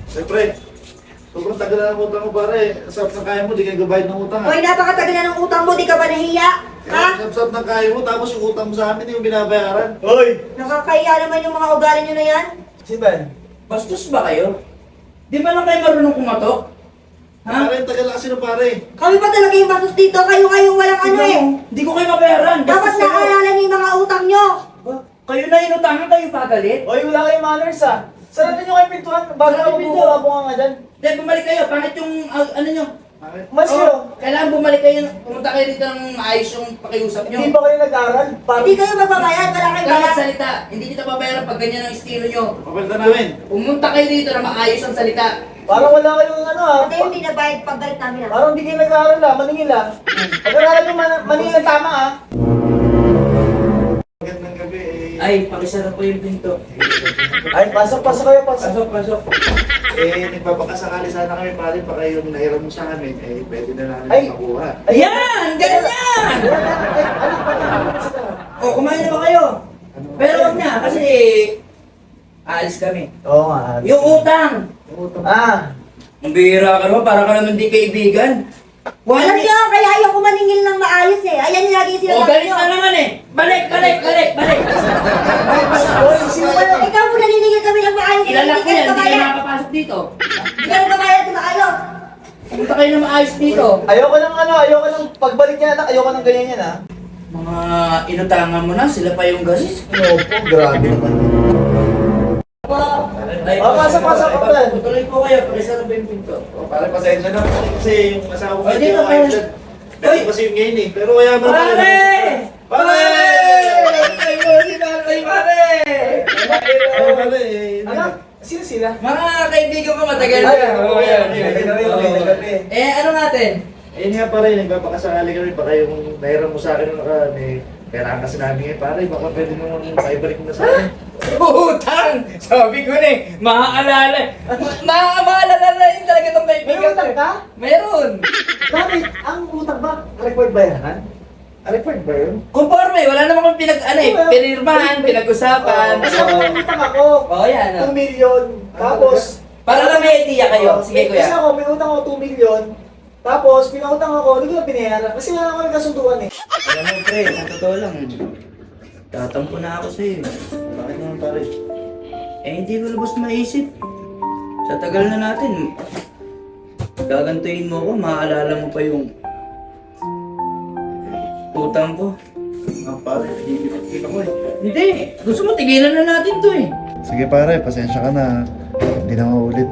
Siyempre, sobrang tagal na ng utang mo pare. Sarap ng kaya mo, di kayo gabayad ng utang ha. Hoy, napakatagal na ng utang mo, di ka ba nahiya? Ha? Sarap ng kaya mo, tapos yung utang mo sa amin yung binabayaran. Hoy! Nakakahiya naman yung mga ugali nyo na yan. Si Ben? Bastos ba kayo? Di ba lang kayo marunong kumatok? Ha? Pare, ang tagal na kasi na pare. Kami pa talaga yung bastos dito, kayo walang ano eh. Hindi ko kayo mabayaran. Dapat Bastos kayo. naalala niyo yung mga utang nyo. Ba? Kayo na inutangan, kayo pagalit? Hoy, wala kayong manners ah! Sarapin nyo kayong pintuan bago Sarapin ako pinto. bumabong nga dyan. Then bumalik kayo, pangit yung ano nyo. Pare, Mas kayo, Kailangan bumalik kayo, pumunta kayo dito ng maayos yung pakiusap nyo. hindi ba kayo nag-aral? Hindi kayo magbabayad, wala kayong Kaya bayad. salita, hindi kita babayaran pag ganyan ang estilo nyo. papalitan namin. Pumunta kayo dito na maayos ang salita. Parang wala kayong ano ah. Pati yung binabayad pagbalik namin ah. Parang hindi kayo nag-aaral ah, maningil ah. Pag-aralan nyo maningil ang tama ah. Magandang gabi eh. Ay, pakisara po yung pinto. Ay, pasok kayo, pasok. Pasok. Nagpapakasakali sana kami pare, baka yung nahiram mo sa amin, eh pwede na namin Ay! makuha. Ayan! Ganyan! O, kumain na ba kayo? Pero wag na, kasi aalis kami. Oo nga. Yung utang! Ah, Ang bihira ka naman, para ka naman di kaibigan. Alam niyo, kaya ayaw ko maningil ng maayos eh. Ayan yung lagi yung O, sinasabi galit nyo. na naman eh! Balik! hoy, sino ba yun? Ikaw mo naniningil kami ng maayos. Ilalak ko yan, hindi kayo nagbabayad. makakapasok dito. Hindi ka nagbabayad ng maayos. Pumunta kayo na maayos dito. Ayoko ng pagbalik niya, ayoko ng ganyan yan ah. Mga inutangan mo na, sila pa yung galis. Opo, grabe naman. Ay, pasok, Ben. Tuloy po kayo, pakisara ba yung pinto? O, pare, pasensya na kasi yung asawa ko Ay, medyo dito, pare. ayun dyan. Pero Ay! kasi yung ngayon eh. Pero kaya mo Pare! Pare! Ay, pare! Ay, pare, eh. Ano? Sino sila? Mga kaibigan ko matagal na. oo, yan. Eh, ano natin? Ayun nga pare, nagpapakasakali kami, baka yung nahiram mo sa akin nung nakaraan eh. Kailangan kasi namin eh, pare, baka pwede mo maibalik mo na sa akin. Utang! Sabi ko na eh, maaalala. Maaalala na yun talaga itong May kaibigan utang ka? Meron! Bakit? Ang utang ba? Required bayaran? Record ba yun? Conforme, wala naman kung pinirmahan, pinag-usapan. Kasi ako may utang ako. Oo, yan. 2 million. Tapos, Para lang may idea kayo. Sige, Kasi kuya. ako, may utang ako 2 million. Tapos, pinautang ako, hindi ko na binayaran. Kasi wala ako nagkasunduan eh. Alam mo, pre, sa totoo lang, tatampo na ako sa'yo. Bakit naman pare? Eh, hindi ko lubos maisip. Sa tagal na natin, gagantuin mo ko, maaalala mo pa yung utang ko. Ah, pare, nagigipit ako eh. Hindi, gusto mo tigilan na natin to eh. Sige pare, pasensya ka na. Hindi na maulit.